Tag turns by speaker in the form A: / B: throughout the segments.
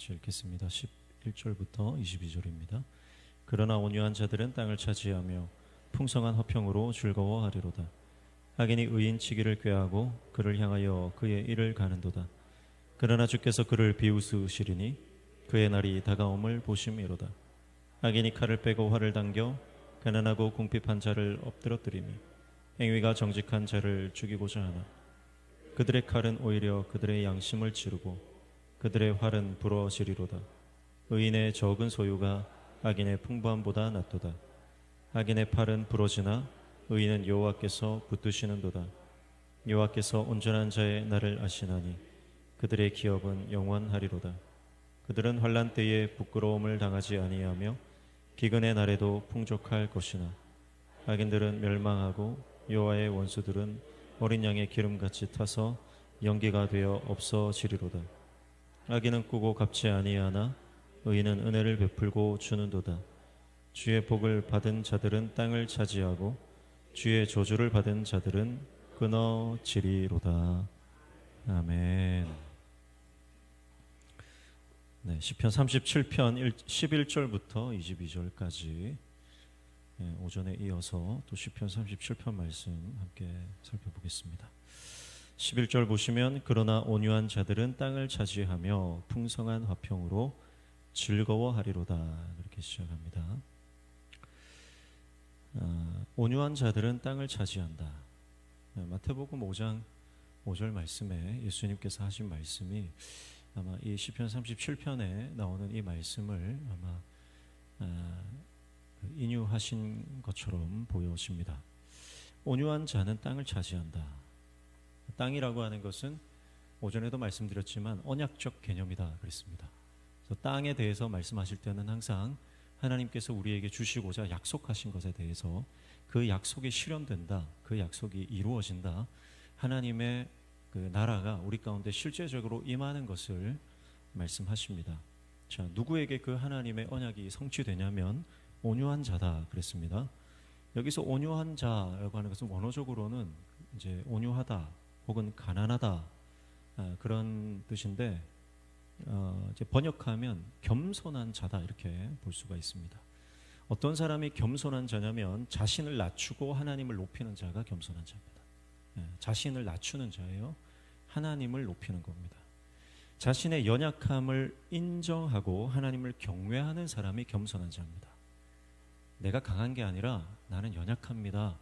A: 같이 읽겠습니다. 11절부터 22절입니다. 그러나 온유한 자들은 땅을 차지하며 풍성한 화평으로 즐거워하리로다. 악인이 의인치기를 꾀하고 그를 향하여 그의 일을 가는도다. 그러나 주께서 그를 비웃으시리니 그의 날이 다가옴을 보심이로다. 악인이 칼을 빼고 활을 당겨 가난하고 궁핍한 자를 엎드러뜨리니 행위가 정직한 자를 죽이고자 하나 그들의 칼은 오히려 그들의 양심을 치르고 그들의 활은 부러지리로다. 의인의 적은 소유가 악인의 풍부함보다 낫도다. 악인의 팔은 부러지나 의인은 여호와께서 붙드시는도다. 여호와께서 온전한 자의 날을 아시나니 그들의 기업은 영원하리로다. 그들은 환난 때에 부끄러움을 당하지 아니하며 기근의 날에도 풍족할 것이나 악인들은 멸망하고 여호와의 원수들은 어린 양의 기름같이 타서 연기가 되어 없어지리로다. 악인은 꾸고 갚지 아니하나 의인은 은혜를 베풀고 주는도다. 주의 복을 받은 자들은 땅을 차지하고 주의 저주를 받은 자들은 끊어지리로다. 아멘. 네, 시편 37편 11절부터 22절까지 오전에 이어서 또 시편 37편 말씀 함께 살펴보겠습니다. 11절 보시면 그러나 온유한 자들은 땅을 차지하며 풍성한 화평으로 즐거워하리로다. 그렇게 시작합니다. 온유한 자들은 땅을 차지한다. 마태복음 5장 5절 말씀에 예수님께서 하신 말씀이 아마 이 시편 37편에 나오는 이 말씀을 아마 인유하신 것처럼 보여집니다. 온유한 자는 땅을 차지한다. 땅이라고 하는 것은 오전에도 말씀드렸지만 언약적 개념이다 그랬습니다. 그래서 땅에 대해서 말씀하실 때는 항상 하나님께서 우리에게 주시고자 약속하신 것에 대해서 그 약속이 실현된다, 그 약속이 이루어진다, 하나님의 그 나라가 우리 가운데 실제적으로 임하는 것을 말씀하십니다. 자, 누구에게 그 하나님의 언약이 성취되냐면 온유한 자다 그랬습니다. 여기서 온유한 자라고 하는 것은 원어적으로는 이제 온유하다 혹은 가난하다 그런 뜻인데 이제 번역하면 겸손한 자다 이렇게 볼 수가 있습니다. 어떤 사람이 겸손한 자냐면 자신을 낮추고 하나님을 높이는 자가 겸손한 자입니다. 자신을 낮추는 자예요. 하나님을 높이는 겁니다. 자신의 연약함을 인정하고 하나님을 경외하는 사람이 겸손한 자입니다. 내가 강한 게 아니라 나는 연약합니다.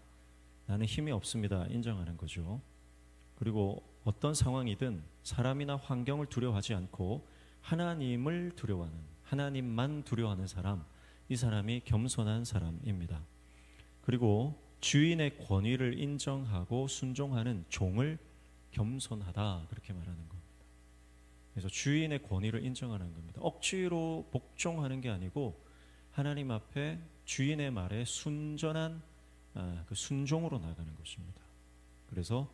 A: 나는 힘이 없습니다. 인정하는 거죠. 그리고 어떤 상황이든 사람이나 환경을 두려워하지 않고 하나님을 두려워하는, 하나님만 두려워하는 사람, 이 사람이 겸손한 사람입니다. 그리고 주인의 권위를 인정하고 순종하는 종을 겸손하다 그렇게 말하는 겁니다. 그래서 주인의 권위를 인정하는 겁니다. 억지로 복종하는 게 아니고 하나님 앞에 주인의 말에 순전한 그 순종으로 나가는 것입니다. 그래서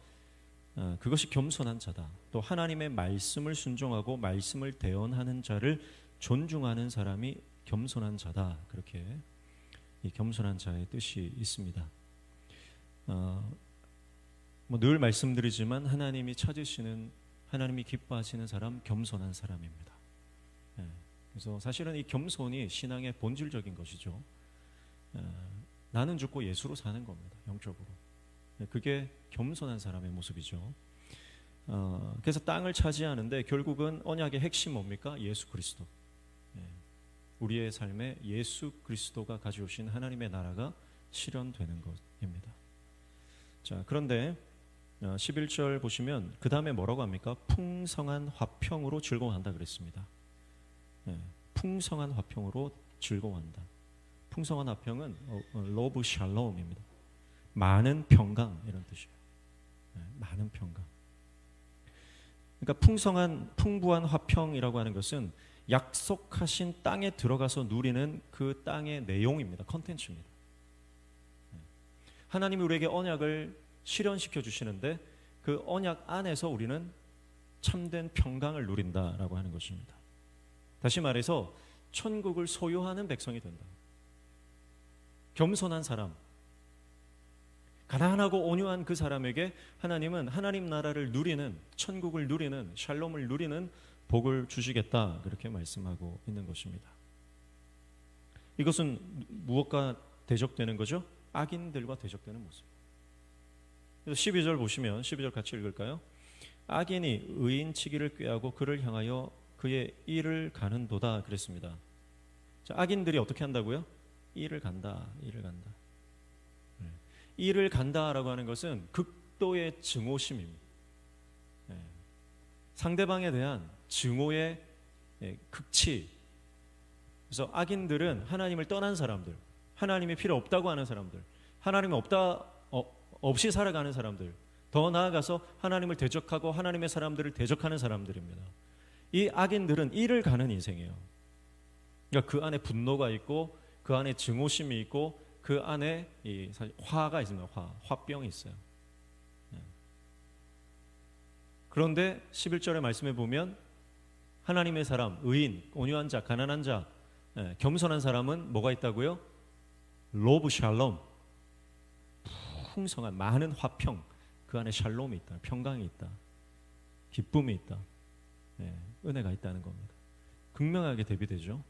A: 그것이 겸손한 자다. 또 하나님의 말씀을 순종하고 말씀을 대언하는 자를 존중하는 사람이 겸손한 자다. 그렇게 이 겸손한 자의 뜻이 있습니다. 늘 말씀드리지만 하나님이 찾으시는, 하나님이 기뻐하시는 사람, 겸손한 사람입니다. 그래서 사실은 이 겸손이 신앙의 본질적인 것이죠. 나는 죽고 예수로 사는 겁니다. 영적으로. 그게 겸손한 사람의 모습이죠. 그래서 땅을 차지하는데 결국은 언약의 핵심 뭡니까? 예수 그리스도. 우리의 삶에 예수 그리스도가 가져오신 하나님의 나라가 실현되는 것입니다. 자, 그런데 11절 보시면 그 다음에 뭐라고 합니까? 풍성한 화평으로 즐거워한다 그랬습니다. 풍성한 화평으로 즐거워한다. 풍성한 화평은 러브 샬롬입니다. 많은 평강 이런 뜻이에요. 많은 평강. 그러니까 풍부한 화평이라고 하는 것은 약속하신 땅에 들어가서 누리는 그 땅의 내용입니다. 컨텐츠입니다. 하나님이 우리에게 언약을 실현시켜 주시는데 그 언약 안에서 우리는 참된 평강을 누린다라고 하는 것입니다. 다시 말해서 천국을 소유하는 백성이 된다. 겸손한 사람, 가난하고 온유한 그 사람에게 하나님은 하나님 나라를 누리는, 천국을 누리는, 샬롬을 누리는 복을 주시겠다 그렇게 말씀하고 있는 것입니다. 이것은 무엇과 대적되는 거죠? 악인들과 대적되는 모습. 그래서 12절 보시면 12절 같이 읽을까요? 악인이 의인치기를 꾀하고 그를 향하여 그의 일을 가는도다 그랬습니다. 자, 악인들이 어떻게 한다고요? 일을 간다. 일을 간다라고 하는 것은 극도의 증오심입니다. 상대방에 대한 증오의 극치. 그래서 악인들은 하나님을 떠난 사람들, 하나님이 필요 없다고 하는 사람들, 하나님 없이 살아가는 사람들, 더 나아가서 하나님을 대적하고 하나님의 사람들을 대적하는 사람들입니다. 이 악인들은 일을 가는 인생이에요. 그러니까 그 안에 분노가 있고 그 안에 증오심이 있고 그 안에 사실 화가 있습니다. 화병이 있어요. 그런데 11절의 말씀에 보면 하나님의 사람, 의인, 온유한 자, 가난한 자, 겸손한 사람은 뭐가 있다고요? 로브 샬롬, 풍성한 많은 화평, 그 안에 샬롬이 있다, 평강이 있다, 기쁨이 있다, 은혜가 있다는 겁니다. 극명하게 대비되죠.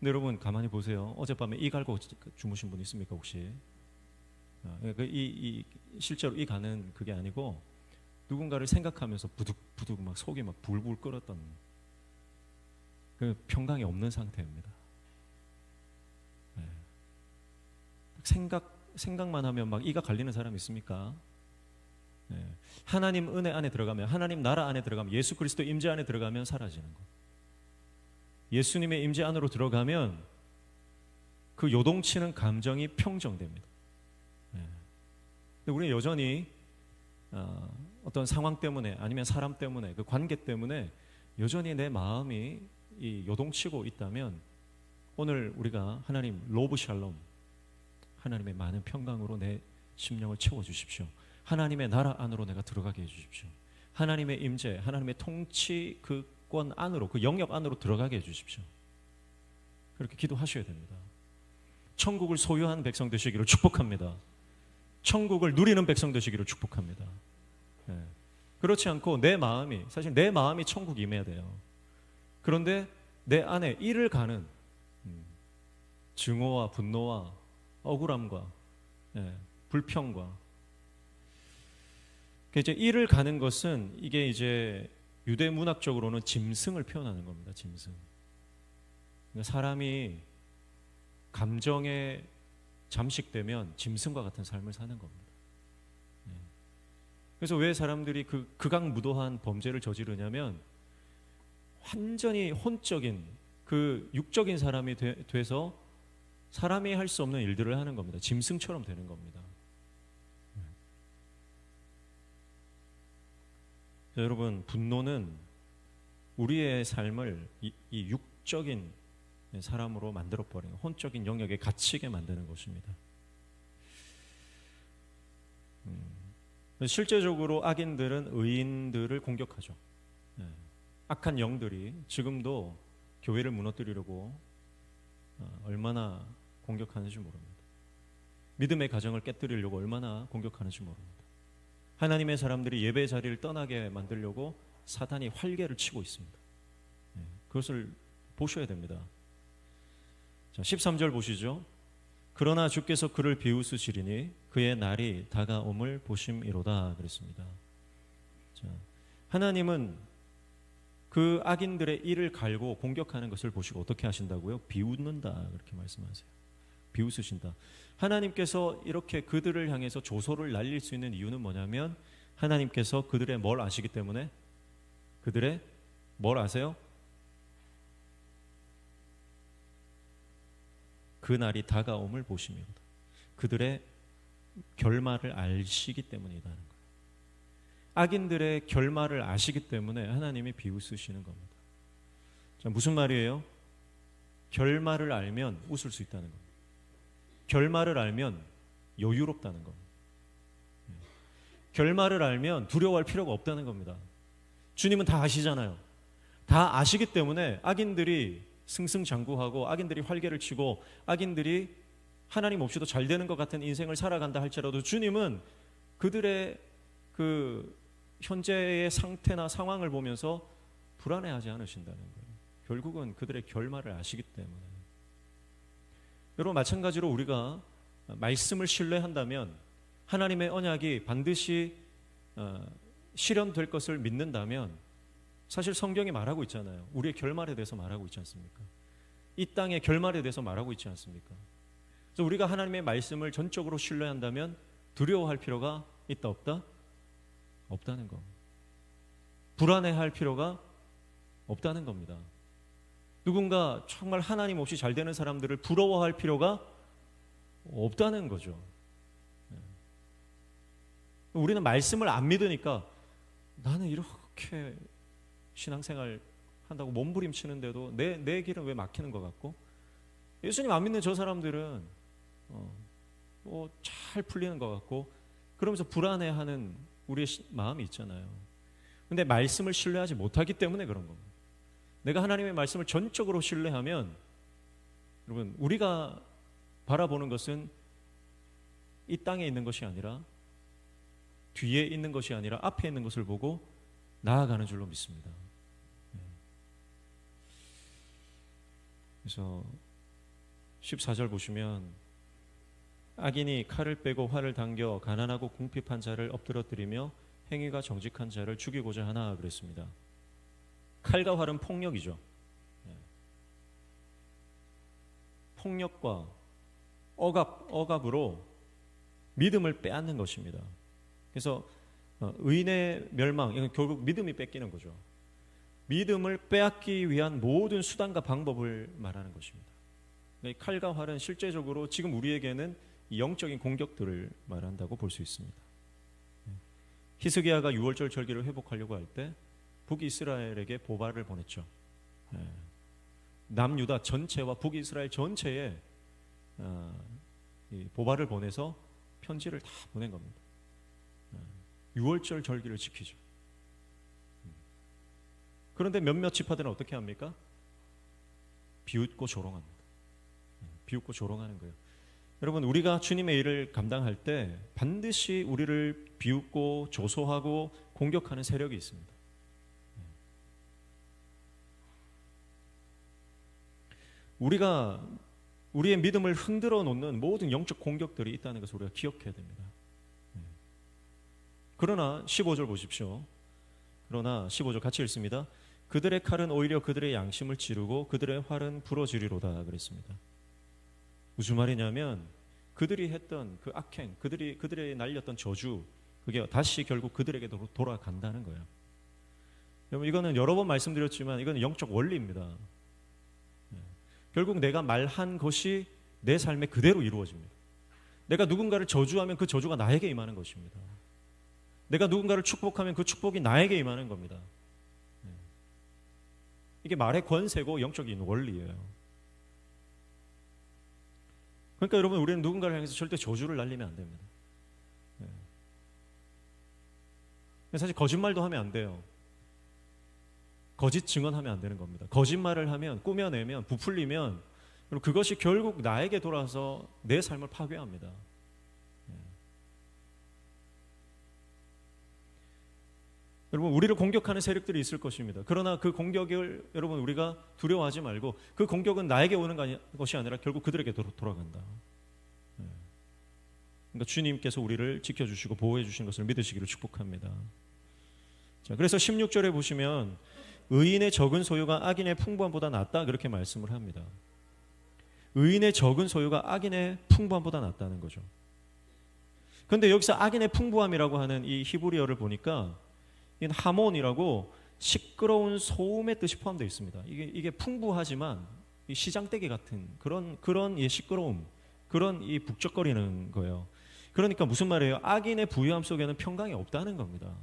A: 근데 여러분 가만히 보세요. 어젯밤에 이 갈고 주무신 분 있습니까 혹시? 실제로 이 가는 그게 아니고 누군가를 생각하면서 부득부득 막 속이 막 불불 끓었던 그 평강이 없는 상태입니다. 생각만 하면 막 이가 갈리는 사람 있습니까? 하나님 은혜 안에 들어가면, 하나님 나라 안에 들어가면, 예수 그리스도 임재 안에 들어가면 사라지는 것. 예수님의 임재 안으로 들어가면 그 요동치는 감정이 평정됩니다. 근데 우리는 여전히 어떤 상황 때문에 아니면 사람 때문에 그 관계 때문에 여전히 내 마음이 요동치고 있다면 오늘 우리가 하나님 로브 샬롬, 하나님의 많은 평강으로 내 심령을 채워주십시오. 하나님의 나라 안으로 내가 들어가게 해주십시오. 하나님의 임재, 하나님의 통치 그 권 안으로, 그 영역 안으로 들어가게 해주십시오. 그렇게 기도하셔야 됩니다. 천국을 소유한 백성 되시기를 축복합니다. 천국을 누리는 백성 되시기를 축복합니다. 그렇지 않고 사실 내 마음이 천국에 임해야 돼요. 그런데 내 안에 일을 가는 증오와 분노와 억울함과 불평과 이제 일을 가는 것은 이게 이제 유대 문학적으로는 짐승을 표현하는 겁니다. 짐승. 그러니까 사람이 감정에 잠식되면 짐승과 같은 삶을 사는 겁니다. 그래서 왜 사람들이 그 극악무도한 범죄를 저지르냐면 완전히 혼적인 그 육적인 사람이 돼서 사람이 할 수 없는 일들을 하는 겁니다. 짐승처럼 되는 겁니다. 여러분, 분노는 우리의 삶을 이 육적인 사람으로 만들어버리는, 혼적인 영역에 갇히게 만드는 것입니다. 실제적으로 악인들은 의인들을 공격하죠. 악한 영들이 지금도 교회를 무너뜨리려고 얼마나 공격하는지 모릅니다. 믿음의 가정을 깨뜨리려고 얼마나 공격하는지 모릅니다. 하나님의 사람들이 예배 자리를 떠나게 만들려고 사탄이 활개를 치고 있습니다. 그것을 보셔야 됩니다. 자, 13절 보시죠. 그러나 주께서 그를 비웃으시리니 그의 날이 다가옴을 보심이로다 그랬습니다. 자, 하나님은 그 악인들의 일을 갈고 공격하는 것을 보시고 어떻게 하신다고요? 비웃는다 그렇게 말씀하세요. 비웃으신다. 하나님께서 이렇게 그들을 향해서 조소를 날릴 수 있는 이유는 뭐냐면 하나님께서 그들의 뭘 아시기 때문에, 그들의 뭘 아세요? 그 날이 다가옴을 보시면 그들의 결말을 아시기 때문이라는 거예요. 악인들의 결말을 아시기 때문에 하나님이 비웃으시는 겁니다. 자, 무슨 말이에요? 결말을 알면 웃을 수 있다는 겁니다. 결말을 알면 여유롭다는 겁니다. 결말을 알면 두려워할 필요가 없다는 겁니다. 주님은 다 아시잖아요. 다 아시기 때문에 악인들이 승승장구하고 악인들이 활개를 치고 악인들이 하나님 없이도 잘 되는 것 같은 인생을 살아간다 할지라도 주님은 그들의 그 현재의 상태나 상황을 보면서 불안해하지 않으신다는 거예요. 결국은 그들의 결말을 아시기 때문에. 여러분, 마찬가지로 우리가 말씀을 신뢰한다면, 하나님의 언약이 반드시 실현될 것을 믿는다면, 사실 성경이 말하고 있잖아요. 우리의 결말에 대해서 말하고 있지 않습니까? 이 땅의 결말에 대해서 말하고 있지 않습니까? 그래서 우리가 하나님의 말씀을 전적으로 신뢰한다면 두려워할 필요가 있다 없다? 없다는 거. 불안해할 필요가 없다는 겁니다. 누군가 정말 하나님 없이 잘 되는 사람들을 부러워할 필요가 없다는 거죠. 우리는 말씀을 안 믿으니까 나는 이렇게 신앙생활 한다고 몸부림치는데도 내 길은 왜 막히는 것 같고, 예수님 안 믿는 저 사람들은 잘 풀리는 것 같고, 그러면서 불안해하는 우리의 마음이 있잖아요. 근데 말씀을 신뢰하지 못하기 때문에 그런 겁니다. 내가 하나님의 말씀을 전적으로 신뢰하면, 여러분, 우리가 바라보는 것은 이 땅에 있는 것이 아니라, 뒤에 있는 것이 아니라 앞에 있는 것을 보고 나아가는 줄로 믿습니다. 그래서 14절 보시면, 악인이 칼을 빼고 활을 당겨 가난하고 궁핍한 자를 엎드러뜨리며 행위가 정직한 자를 죽이고자 하나 그랬습니다. 칼과 활은 폭력이죠. 폭력과 억압으로 믿음을 빼앗는 것입니다. 그래서 의인의 멸망, 이건 결국 믿음이 뺏기는 거죠. 믿음을 빼앗기 위한 모든 수단과 방법을 말하는 것입니다. 칼과 활은 실제적으로 지금 우리에게는 영적인 공격들을 말한다고 볼 수 있습니다. 히스기야가 유월절 절기를 회복하려고 할 때 북이스라엘에게 보발을 보냈죠. 남유다 전체와 북이스라엘 전체에 보발을 보내서 편지를 다 보낸 겁니다. 유월절 절기를 지키죠. 그런데 몇몇 지파들은 어떻게 합니까? 비웃고 조롱합니다. 비웃고 조롱하는 거예요. 여러분, 우리가 주님의 일을 감당할 때 반드시 우리를 비웃고 조소하고 공격하는 세력이 있습니다. 우리의 믿음을 흔들어 놓는 모든 영적 공격들이 있다는 것을 우리가 기억해야 됩니다. 그러나 15절 보십시오. 그러나 15절 같이 읽습니다. 그들의 칼은 오히려 그들의 양심을 찌르고 그들의 활은 부러지리로다 그랬습니다. 무슨 말이냐면, 그들이 했던 그 악행, 그들이 날렸던 저주, 그게 다시 결국 그들에게 돌아간다는 거예요. 여러분, 이거는 여러 번 말씀드렸지만 이거는 영적 원리입니다. 결국 내가 말한 것이 내 삶에 그대로 이루어집니다. 내가 누군가를 저주하면 그 저주가 나에게 임하는 것입니다. 내가 누군가를 축복하면 그 축복이 나에게 임하는 겁니다. 이게 말의 권세고 영적인 원리예요. 그러니까 여러분, 우리는 누군가를 향해서 절대 저주를 날리면 안 됩니다. 사실 거짓말도 하면 안 돼요. 거짓 증언하면 안 되는 겁니다. 거짓말을 하면, 꾸며내면, 부풀리면 그것이 결국 나에게 돌아서 내 삶을 파괴합니다. 여러분, 우리를 공격하는 세력들이 있을 것입니다. 그러나 그 공격을 여러분 우리가 두려워하지 말고, 그 공격은 나에게 오는 것이 아니라 결국 그들에게 돌아간다. 그러니까 주님께서 우리를 지켜주시고 보호해 주신 것을 믿으시기를 축복합니다. 자, 그래서 16절에 보시면 의인의 적은 소유가 악인의 풍부함보다 낫다 그렇게 말씀을 합니다. 의인의 적은 소유가 악인의 풍부함보다 낫다는 거죠. 그런데 여기서 악인의 풍부함이라고 하는 이 히브리어를 보니까 이건 하몬이라고 시끄러운 소음의 뜻이 포함되어 있습니다. 이게 풍부하지만 이 시장떼기 같은 그런 이 시끄러움, 그런 이 북적거리는 거예요. 그러니까 무슨 말이에요? 악인의 부유함 속에는 평강이 없다는 겁니다.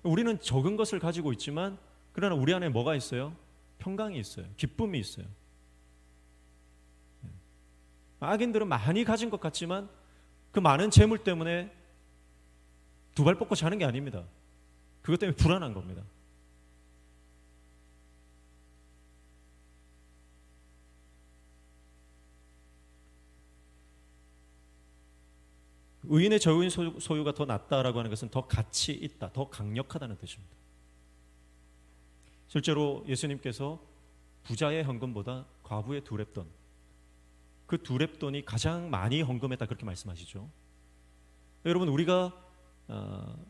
A: 우리는 적은 것을 가지고 있지만, 그러나 우리 안에 뭐가 있어요? 평강이 있어요. 기쁨이 있어요. 악인들은 많이 가진 것 같지만 그 많은 재물 때문에 두 발 뻗고 자는 게 아닙니다. 그것 때문에 불안한 겁니다. 의인의 적은 소유가 더 낫다라고 하는 것은 더 가치 있다, 더 강력하다는 뜻입니다. 실제로 예수님께서 부자의 헌금보다 과부의 두렙돈, 그 두렙돈이 가장 많이 헌금했다 그렇게 말씀하시죠. 여러분, 우리가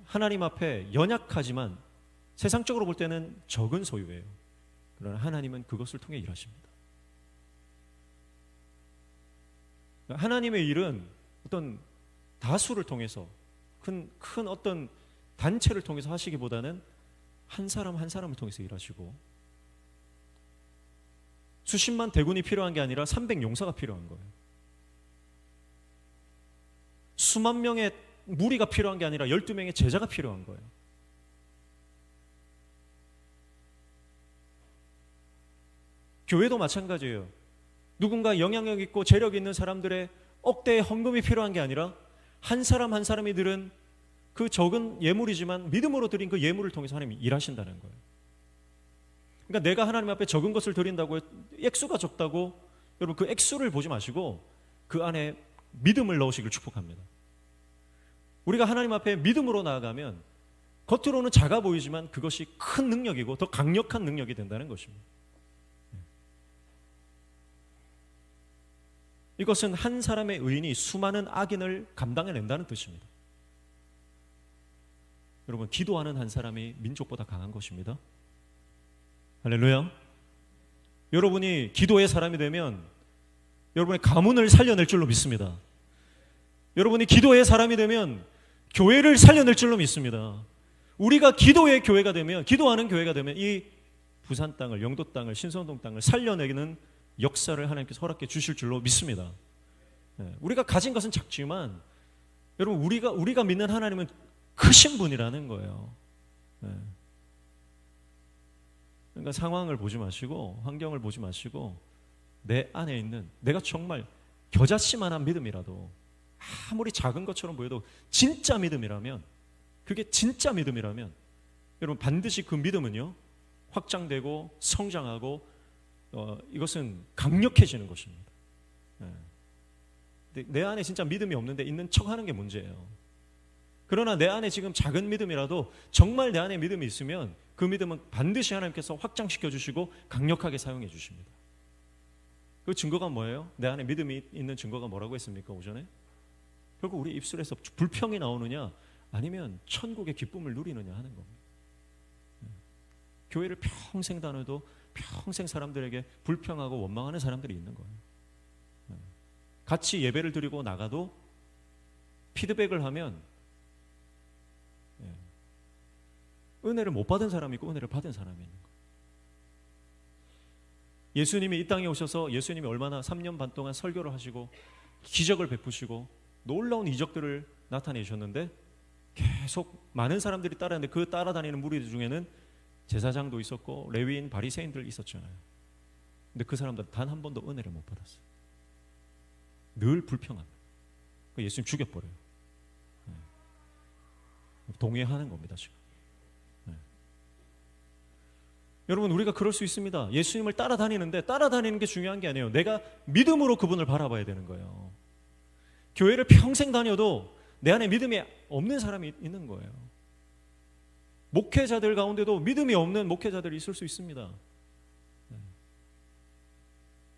A: 하나님 앞에 연약하지만 세상적으로 볼 때는 적은 소유예요. 그러나 하나님은 그것을 통해 일하십니다. 하나님의 일은 어떤 다수를 통해서 큰 어떤 단체를 통해서 하시기보다는 한 사람 한 사람을 통해서 일하시고, 수십만 대군이 필요한 게 아니라 300용사가 필요한 거예요. 수만 명의 무리가 필요한 게 아니라 12명의 제자가 필요한 거예요. 교회도 마찬가지예요. 누군가 영향력 있고 재력 있는 사람들의 억대의 헌금이 필요한 게 아니라 한 사람 한 사람이 들은 그 적은 예물이지만 믿음으로 드린 그 예물을 통해서 하나님이 일하신다는 거예요. 그러니까 내가 하나님 앞에 적은 것을 드린다고 액수가 적다고 여러분 그 액수를 보지 마시고 그 안에 믿음을 넣으시길 축복합니다. 우리가 하나님 앞에 믿음으로 나아가면 겉으로는 작아 보이지만 그것이 큰 능력이고 더 강력한 능력이 된다는 것입니다. 이것은 한 사람의 의인이 수많은 악인을 감당해낸다는 뜻입니다. 여러분, 기도하는 한 사람이 민족보다 강한 것입니다. 할렐루야. 여러분이 기도의 사람이 되면 여러분의 가문을 살려낼 줄로 믿습니다. 여러분이 기도의 사람이 되면 교회를 살려낼 줄로 믿습니다. 우리가 기도의 교회가 되면, 기도하는 교회가 되면 이 부산 땅을, 영도 땅을, 신성동 땅을 살려내는 역사를 하나님께서 허락해 주실 줄로 믿습니다. 우리가 가진 것은 작지만 여러분, 우리가 믿는 하나님은 크신 분이라는 거예요. 그러니까 상황을 보지 마시고 환경을 보지 마시고 내 안에 있는, 내가 정말 겨자씨만한 믿음이라도, 아무리 작은 것처럼 보여도 진짜 믿음이라면, 그게 진짜 믿음이라면 여러분 반드시 그 믿음은요 확장되고 성장하고 이것은 강력해지는 것입니다. 내 안에 진짜 믿음이 없는데 있는 척하는 게 문제예요. 그러나 내 안에 지금 작은 믿음이라도 정말 내 안에 믿음이 있으면 그 믿음은 반드시 하나님께서 확장시켜 주시고 강력하게 사용해 주십니다. 그 증거가 뭐예요? 내 안에 믿음이 있는 증거가 뭐라고 했습니까? 오전에 결국 우리 입술에서 불평이 나오느냐 아니면 천국의 기쁨을 누리느냐 하는 겁니다. 교회를 평생 다녀도 평생 사람들에게 불평하고 원망하는 사람들이 있는 거예요. 같이 예배를 드리고 나가도 피드백을 하면 은혜를 못 받은 사람이 있고 은혜를 받은 사람이 있는 거예요. 예수님이 이 땅에 오셔서 예수님이 얼마나 3년 반 동안 설교를 하시고 기적을 베푸시고 놀라운 이적들을 나타내셨는데 계속 많은 사람들이 따라하는데 그 따라다니는 무리들 중에는 제사장도 있었고 레위인 바리새인들 있었잖아요. 근데 그 사람들은 단 한 번도 은혜를 못 받았어요. 늘 불평합니다. 예수님 죽여버려요. 동의하는 겁니다 지금. 여러분, 우리가 그럴 수 있습니다. 예수님을 따라다니는데 따라다니는 게 중요한 게 아니에요. 내가 믿음으로 그분을 바라봐야 되는 거예요. 교회를 평생 다녀도 내 안에 믿음이 없는 사람이 있는 거예요. 목회자들 가운데도 믿음이 없는 목회자들이 있을 수 있습니다.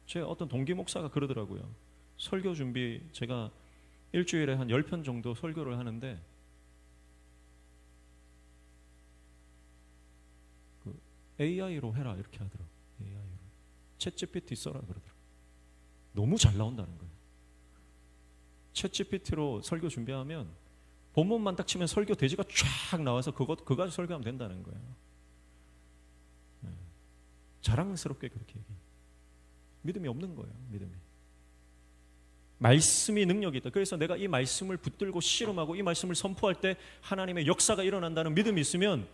A: 제 어떤 동기 목사가 그러더라고요. 설교 준비, 제가 일주일에 한 10편 정도 설교를 하는데 AI로 해라 이렇게 하더라고요. AI로. 챗GPT 써라 그러더라고요. 너무 잘 나온다는 거예요. 챗GPT로 설교 준비하면 본문만 딱 치면 설교 대지가 쫙 나와서 그거 가지고 설교하면 된다는 거예요. 자랑스럽게 그렇게 얘기해요. 믿음이 없는 거예요. 믿음이. 말씀이 능력이 있다. 그래서 내가 이 말씀을 붙들고 씨름하고 이 말씀을 선포할 때 하나님의 역사가 일어난다는 믿음이 있으면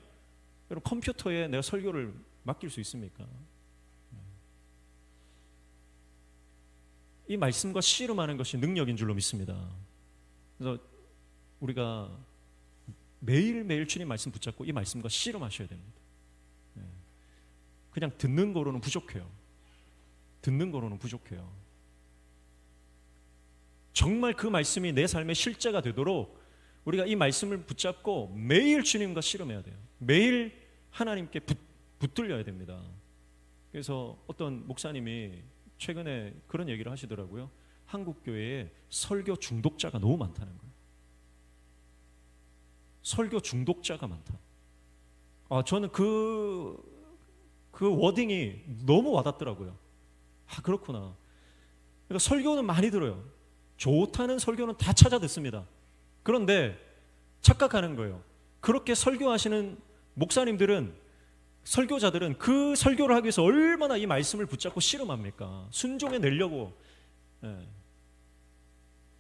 A: 여러분, 컴퓨터에 내가 설교를 맡길 수 있습니까? 이 말씀과 씨름하는 것이 능력인 줄로 믿습니다. 그래서 우리가 매일매일 주님 말씀 붙잡고 이 말씀과 씨름하셔야 됩니다. 그냥 듣는 거로는 부족해요. 듣는 거로는 부족해요. 정말 그 말씀이 내 삶의 실제가 되도록 우리가 이 말씀을 붙잡고 매일 주님과 씨름해야 돼요. 매일 하나님께 붙들려야 됩니다. 그래서 어떤 목사님이 최근에 그런 얘기를 하시더라고요. 한국 교회에 설교 중독자가 너무 많다는 거예요. 설교 중독자가 많다. 저는 그 워딩이 너무 와닿더라고요. 그렇구나. 그러니까 설교는 많이 들어요. 좋다는 설교는 다 찾아 듣습니다. 그런데 착각하는 거예요. 그렇게 설교하시는 목사님들은, 설교자들은 그 설교를 하기 위해서 얼마나 이 말씀을 붙잡고 씨름합니까? 순종해 내려고.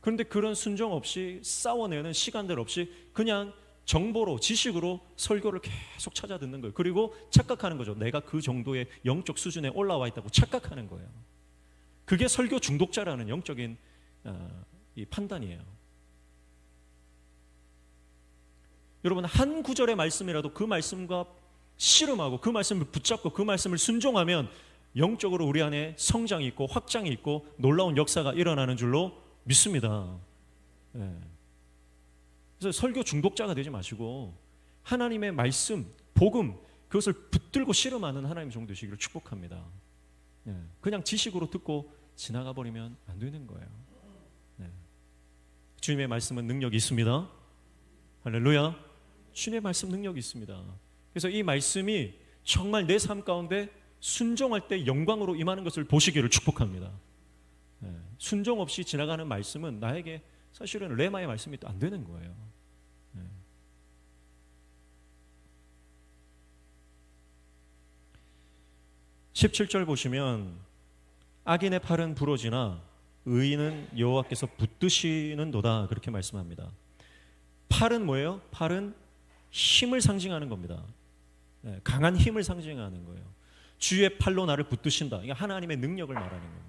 A: 그런데 그런 순종 없이 싸워내는 시간들 없이 그냥 정보로, 지식으로 설교를 계속 찾아 듣는 거예요. 그리고 착각하는 거죠. 내가 그 정도의 영적 수준에 올라와 있다고 착각하는 거예요. 그게 설교 중독자라는 영적인 이 판단이에요. 여러분, 한 구절의 말씀이라도 그 말씀과 씨름하고 그 말씀을 붙잡고 그 말씀을 순종하면 영적으로 우리 안에 성장이 있고 확장이 있고 놀라운 역사가 일어나는 줄로 믿습니다. 그래서 설교 중독자가 되지 마시고 하나님의 말씀, 복음, 그것을 붙들고 씨름하는 하나님 종 되시기를 축복합니다. 그냥 지식으로 듣고 지나가 버리면 안 되는 거예요. 주님의 말씀은 능력이 있습니다. 할렐루야. 주님의 말씀 능력이 있습니다. 그래서 이 말씀이 정말 내 삶 가운데 순종할 때 영광으로 임하는 것을 보시기를 축복합니다. 순종 없이 지나가는 말씀은 나에게 사실은 레마의 말씀이 또 안 되는 거예요. 17절 보시면 악인의 팔은 부러지나 의인은 여호와께서 붙드시는도다, 그렇게 말씀합니다. 팔은 뭐예요? 팔은 힘을 상징하는 겁니다. 강한 힘을 상징하는 거예요. 주의 팔로 나를 붙드신다. 이게 하나님의 능력을 말하는 거예요.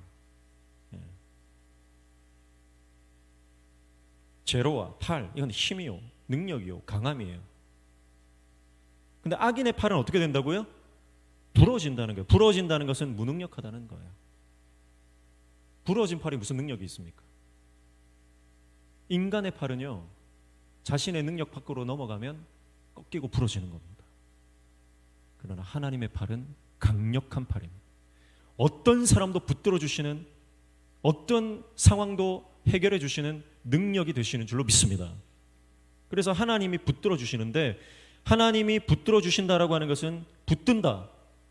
A: 제로와 팔, 이건 힘이요, 능력이요, 강함이에요. 근데 악인의 팔은 어떻게 된다고요? 부러진다는 거예요. 부러진다는 것은 무능력하다는 거예요. 부러진 팔이 무슨 능력이 있습니까? 인간의 팔은요, 자신의 능력 밖으로 넘어가면 꺾이고 부러지는 겁니다. 그러나 하나님의 팔은 강력한 팔입니다. 어떤 사람도 붙들어 주시는, 어떤 상황도 해결해 주시는 능력이 되시는 줄로 믿습니다. 그래서 하나님이 붙들어 주시는데, 하나님이 붙들어 주신다라고 하는 것은 붙든다,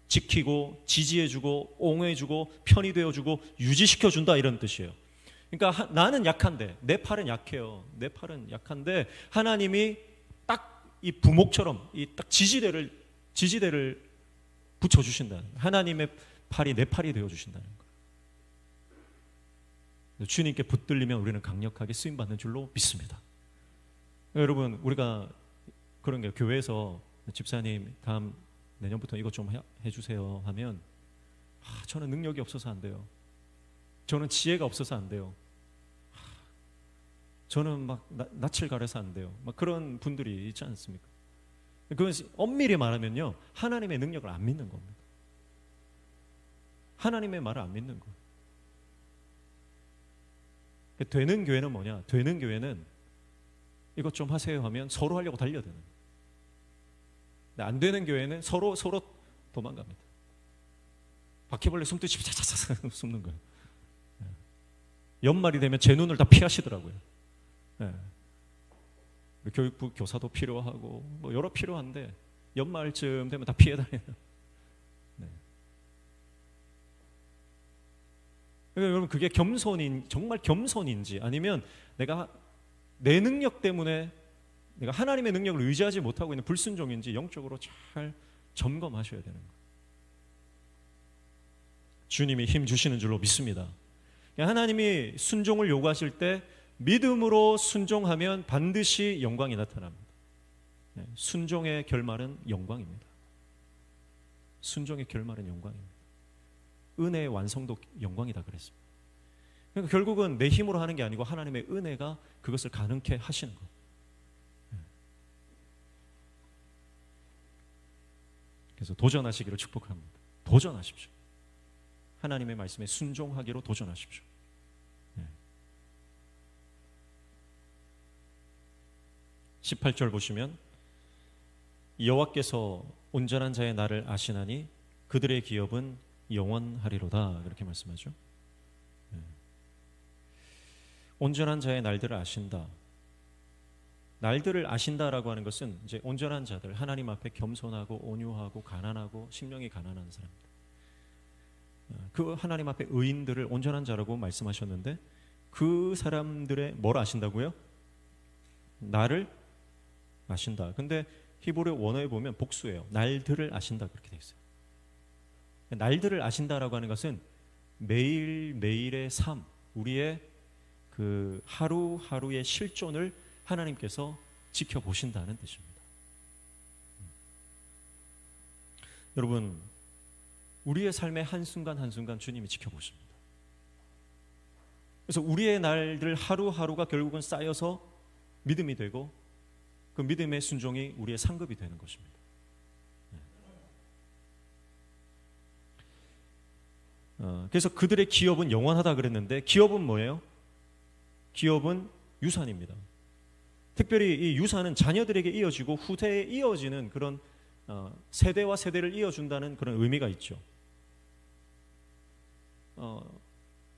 A: 지키고 지지해주고 옹호해주고 편이 되어주고 유지시켜준다, 이런 뜻이에요. 그러니까 나는 약한데, 내 팔은 약해요. 내 팔은 약한데 하나님이 딱 이 부목처럼 이 딱 지지대를 붙여주신다는 거예요. 하나님의 팔이 내 팔이 되어주신다는 거예요. 주님께 붙들리면 우리는 강력하게 쓰임받는 줄로 믿습니다. 여러분, 우리가 그런 게, 교회에서 집사님 다음 내년부터 이것 좀 해주세요 하면 저는 능력이 없어서 안 돼요. 저는 지혜가 없어서 안 돼요. 저는 막 낯을 가려서 안 돼요. 막 그런 분들이 있지 않습니까? 그건 엄밀히 말하면요, 하나님의 능력을 안 믿는 겁니다. 하나님의 말을 안 믿는 거예요. 되는 교회는 뭐냐? 되는 교회는 이것 좀 하세요 하면 서로 하려고 달려드는 거예요. 안 되는 교회는 서로 도망갑니다. 바퀴벌레 숨듯이 차차차 숨는 거예요. 연말이 되면 제 눈을 다 피하시더라고요. 교육부 교사도 필요하고 뭐 여러 필요한데 연말쯤 되면 다 피해 다니는. 그러니까 여러분, 그게 정말 겸손인지 아니면 내가 내 능력 때문에 내가 하나님의 능력을 의지하지 못하고 있는 불순종인지 영적으로 잘 점검하셔야 되는 거예요. 주님이 힘 주시는 줄로 믿습니다. 하나님이 순종을 요구하실 때 믿음으로 순종하면 반드시 영광이 나타납니다. 순종의 결말은 영광입니다. 순종의 결말은 영광입니다. 은혜의 완성도 영광이다 그랬습니다. 그러니까 결국은 내 힘으로 하는 게 아니고 하나님의 은혜가 그것을 가능케 하시는 것. 그래서 도전하시기를 축복합니다. 도전하십시오. 하나님의 말씀에 순종하기로 도전하십시오. 18절 보시면 여호와께서 온전한 자의 날을 아시나니 그들의 기업은 영원하리로다. 그렇게 말씀하죠. 온전한 자의 날들을 아신다. 날들을 아신다라고 하는 것은 이제 온전한 자들, 하나님 앞에 겸손하고 온유하고 가난하고 심령이 가난한 사람들, 그 하나님 앞에 의인들을 온전한 자라고 말씀하셨는데 그 사람들의 뭘 아신다고요? 나를 아신다. 근데 히브리 원어에 보면 복수예요. 날들을 아신다 그렇게 되어 있어요. 날들을 아신다라고 하는 것은 매일매일의 삶, 우리의 그 하루하루의 실존을 하나님께서 지켜보신다는 뜻입니다. 여러분, 우리의 삶의 한순간 한순간 주님이 지켜보십니다. 그래서 우리의 날들 하루하루가 결국은 쌓여서 믿음이 되고 그 믿음의 순종이 우리의 상급이 되는 것입니다. 그래서 그들의 기업은 영원하다 그랬는데 기업은 뭐예요? 기업은 유산입니다. 특별히 이 유산은 자녀들에게 이어지고 후대에 이어지는 그런 세대와 세대를 이어준다는 그런 의미가 있죠.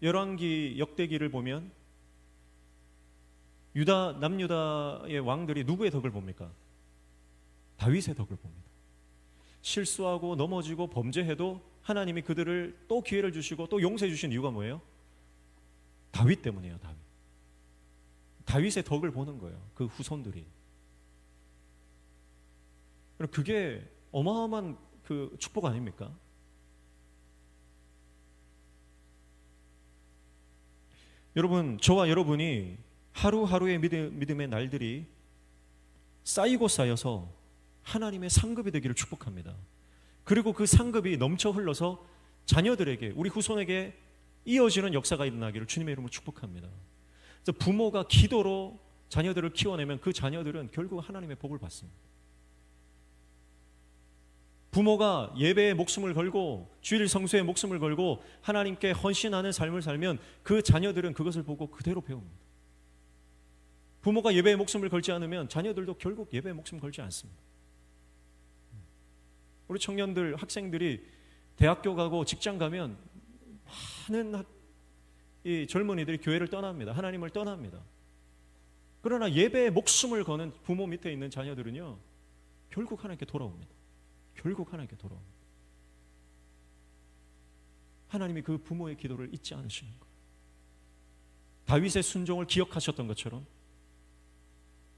A: 열왕기 역대기를 보면 남유다의 왕들이 누구의 덕을 봅니까? 다윗의 덕을 봅니다. 실수하고 넘어지고 범죄해도 하나님이 그들을 또 기회를 주시고 또 용서해 주신 이유가 뭐예요? 다윗 때문이에요. 다윗의 덕을 보는 거예요. 그 후손들이. 그게 어마어마한 그 축복 아닙니까? 여러분, 저와 여러분이 하루하루의 믿음의 날들이 쌓이고 쌓여서 하나님의 상급이 되기를 축복합니다. 그리고 그 상급이 넘쳐 흘러서 자녀들에게, 우리 후손에게 이어지는 역사가 일어나기를 주님의 이름으로 축복합니다. 그래서 부모가 기도로 자녀들을 키워내면 그 자녀들은 결국 하나님의 복을 받습니다. 부모가 예배에 목숨을 걸고 주일 성수에 목숨을 걸고 하나님께 헌신하는 삶을 살면 그 자녀들은 그것을 보고 그대로 배웁니다. 부모가 예배에 목숨을 걸지 않으면 자녀들도 결국 예배에 목숨 걸지 않습니다. 우리 청년들, 학생들이 대학교 가고 직장 가면 많은 이 젊은이들이 교회를 떠납니다. 하나님을 떠납니다. 그러나 예배에 목숨을 거는 부모 밑에 있는 자녀들은요, 결국 하나님께 돌아옵니다. 결국 하나님께 돌아옵니다. 하나님이 그 부모의 기도를 잊지 않으시는 거예요. 다윗의 순종을 기억하셨던 것처럼,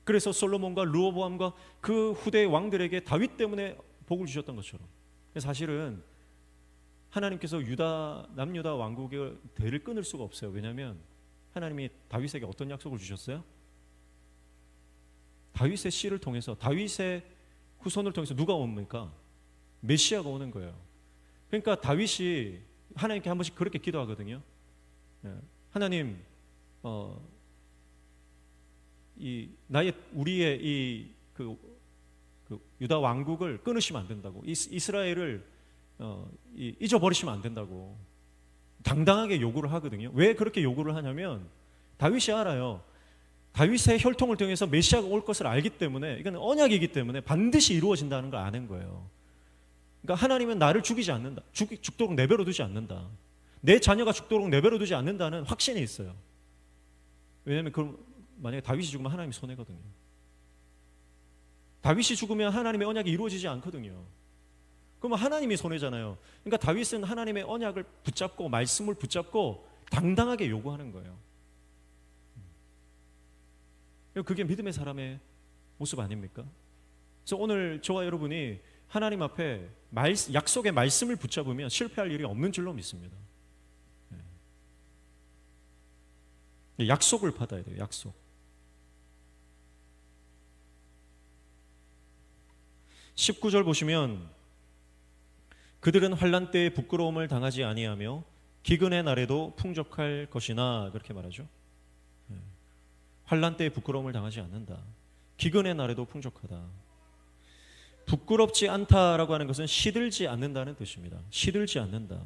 A: 그래서 솔로몬과 르호보암과 그 후대의 왕들에게 다윗 때문에 복을 주셨던 것처럼, 사실은 하나님께서 남유다 왕국의 대를 끊을 수가 없어요. 왜냐하면 하나님이 다윗에게 어떤 약속을 주셨어요? 다윗의 씨를 통해서, 다윗의 후손을 통해서 누가 옵니까? 메시아가 오는 거예요. 그러니까 다윗이 하나님께 한 번씩 그렇게 기도하거든요. 하나님, 우리의 그 유다 왕국을 끊으시면 안 된다고, 이스라엘을 잊어버리시면 안 된다고 당당하게 요구를 하거든요. 왜 그렇게 요구를 하냐면 다윗이 알아요. 다윗의 혈통을 통해서 메시아가 올 것을 알기 때문에, 이건 언약이기 때문에 반드시 이루어진다는 걸 아는 거예요. 그러니까 하나님은 나를 죽이지 않는다, 죽도록 내버려 두지 않는다, 내 자녀가 죽도록 내버려 두지 않는다는 확신이 있어요. 왜냐하면 만약에 다윗이 죽으면 하나님이 손해거든요. 다윗이 죽으면 하나님의 언약이 이루어지지 않거든요. 그러면 하나님이 손해잖아요. 그러니까 다윗은 하나님의 언약을 붙잡고 말씀을 붙잡고 당당하게 요구하는 거예요. 그게 믿음의 사람의 모습 아닙니까? 그래서 오늘 저와 여러분이 하나님 앞에 약속의 말씀을 붙잡으면 실패할 일이 없는 줄로 믿습니다. 약속을 받아야 돼요. 약속. 19절 보시면 그들은 환난 때에 부끄러움을 당하지 아니하며 기근의 날에도 풍족할 것이나, 그렇게 말하죠. 환난 때에 부끄러움을 당하지 않는다. 기근의 날에도 풍족하다. 부끄럽지 않다라고 하는 것은 시들지 않는다는 뜻입니다. 시들지 않는다.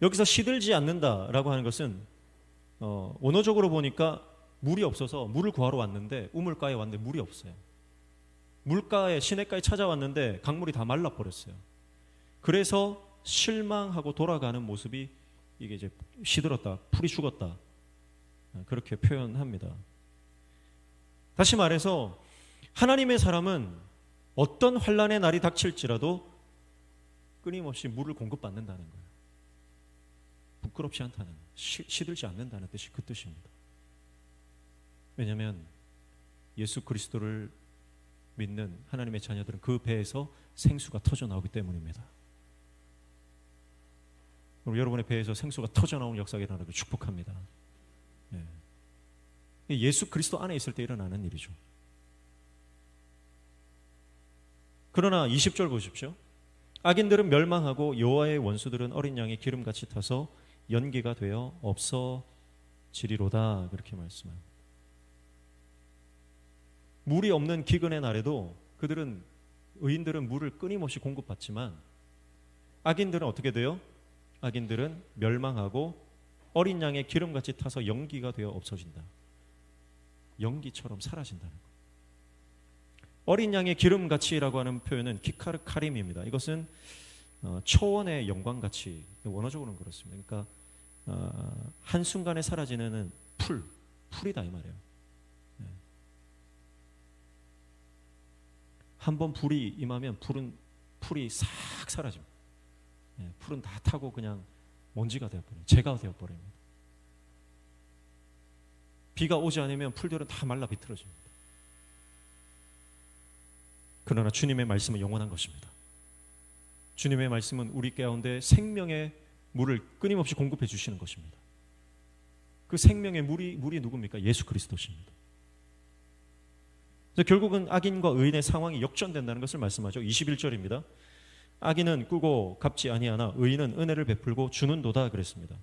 A: 여기서 시들지 않는다라고 하는 것은 원어적으로 보니까 물이 없어서 물을 구하러 왔는데, 우물가에 왔는데 물이 없어요. 물가에 시냇가에 찾아왔는데 강물이 다 말라버렸어요. 그래서 실망하고 돌아가는 모습이 이게 이제 시들었다, 풀이 죽었다, 그렇게 표현합니다. 다시 말해서 하나님의 사람은 어떤 환난의 날이 닥칠지라도 끊임없이 물을 공급받는다는 거예요. 부끄럽지 않다는, 시들지 않는다는 뜻이 그 뜻입니다. 왜냐하면 예수 그리스도를 믿는 하나님의 자녀들은 그 배에서 생수가 터져 나오기 때문입니다. 그럼 여러분의 배에서 생수가 터져 나오는 역사가 일어나기를 축복합니다. 예수 그리스도 안에 있을 때 일어나는 일이죠. 그러나 20절 보십시오. 악인들은 멸망하고 여호와의 원수들은 어린 양의 기름같이 타서 연기가 되어 없어지리로다, 그렇게 말씀합니다. 물이 없는 기근의 날에도 의인들은 물을 끊임없이 공급받지만 악인들은 어떻게 돼요? 악인들은 멸망하고 어린 양의 기름같이 타서 연기가 되어 없어진다. 연기처럼 사라진다는 것. 어린 양의 기름같이라고 하는 표현은 키카르 카림입니다. 이것은 초원의 영광같이, 원어적으로는 그렇습니다. 그러니까 한순간에 사라지는 풀이다 이 말이에요. 한번 불이 임하면 풀이 싹 사라집니다. 풀은 다 타고 그냥 먼지가 되어버려요. 재가 되어버립니다. 비가 오지 않으면 풀들은 다 말라 비틀어집니다. 그러나 주님의 말씀은 영원한 것입니다. 주님의 말씀은 우리 가운데 생명의 물을 끊임없이 공급해 주시는 것입니다. 그 생명의 물이 누굽니까? 예수 그리스도십니다. 그래서 결국은 악인과 의인의 상황이 역전된다는 것을 말씀하죠. 21절입니다. 악인은 꾸고 갚지 아니하나 의인은 은혜를 베풀고 주는도다, 그랬습니다.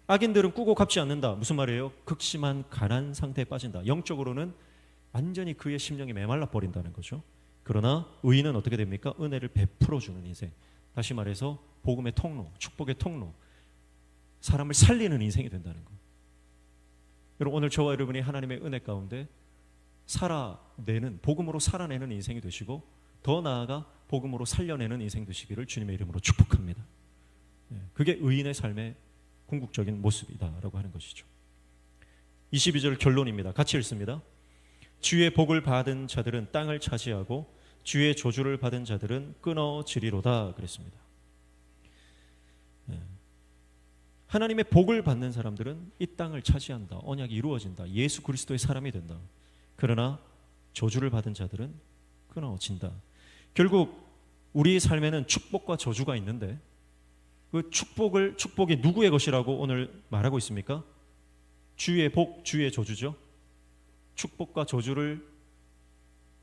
A: 악인들은 꾸고 갚지 않는다. 무슨 말이에요? 극심한 가난 상태에 빠진다. 영적으로는 완전히 그의 심령이 메말라 버린다는 거죠. 그러나 의인은 어떻게 됩니까? 은혜를 베풀어 주는 인생. 다시 말해서 복음의 통로, 축복의 통로, 사람을 살리는 인생이 된다는 거. 여러분, 오늘 저와 여러분이 하나님의 은혜 가운데 살아내는, 복음으로 살아내는 인생이 되시고 더 나아가 복음으로 살려내는 인생 되시기를 주님의 이름으로 축복합니다. 그게 의인의 삶의 궁극적인 모습이다라고 하는 것이죠. 22절 결론입니다. 같이 읽습니다. 주의 복을 받은 자들은 땅을 차지하고 주의 저주를 받은 자들은 끊어지리로다, 그랬습니다. 하나님의 복을 받는 사람들은 이 땅을 차지한다. 언약이 이루어진다. 예수 그리스도의 사람이 된다. 그러나 저주를 받은 자들은 끊어진다. 결국 우리의 삶에는 축복과 저주가 있는데 그 축복이 누구의 것이라고 오늘 말하고 있습니까? 주의 복, 주의 저주죠. 축복과 저주를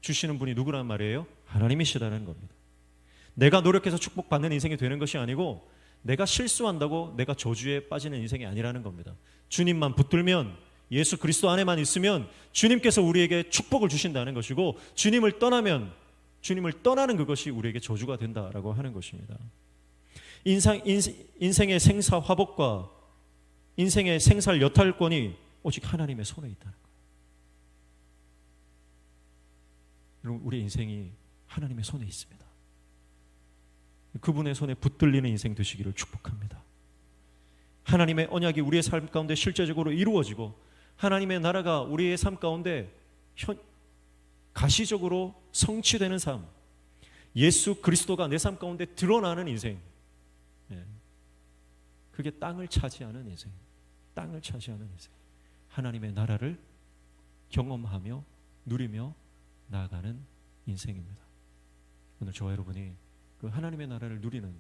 A: 주시는 분이 누구란 말이에요? 하나님이시다는 겁니다. 내가 노력해서 축복받는 인생이 되는 것이 아니고 내가 실수한다고 내가 저주에 빠지는 인생이 아니라는 겁니다. 주님만 붙들면, 예수 그리스도 안에만 있으면 주님께서 우리에게 축복을 주신다는 것이고 주님을 떠나는 그것이 우리에게 저주가 된다라고 하는 것입니다. 인생의 생사화복과 인생의 생살 여탈권이 오직 하나님의 손에 있다는 거예요. 여러분, 우리의 인생이 하나님의 손에 있습니다. 그분의 손에 붙들리는 인생 되시기를 축복합니다. 하나님의 언약이 우리의 삶 가운데 실제적으로 이루어지고 하나님의 나라가 우리의 삶 가운데 가시적으로 성취되는 삶, 예수 그리스도가 내 삶 가운데 드러나는 인생, 그게 땅을 차지하는 인생, 땅을 차지하는 인생, 하나님의 나라를 경험하며 누리며 나아가는 인생입니다. 오늘 저와 여러분이 그 하나님의 나라를 누리는,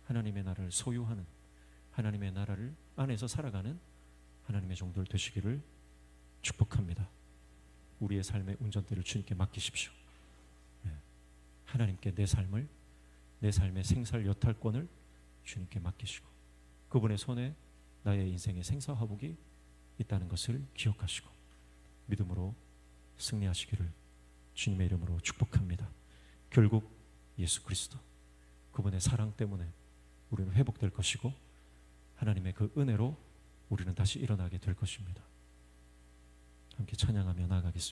A: 하나님의 나라를 소유하는, 하나님의 나라를 안에서 살아가는 하나님의 종들 되시기를 축복합니다. 우리의 삶의 운전대를 주님께 맡기십시오. 하나님께 내 삶의 생살 여탈권을 주님께 맡기시고 그분의 손에 나의 인생의 생사화복이 있다는 것을 기억하시고 믿음으로 승리하시기를 주님의 이름으로 축복합니다. 결국 예수 그리스도, 그분의 사랑 때문에 우리는 회복될 것이고 하나님의 그 은혜로 우리는 다시 일어나게 될 것입니다. 함께 찬양하며 나아가겠습니다.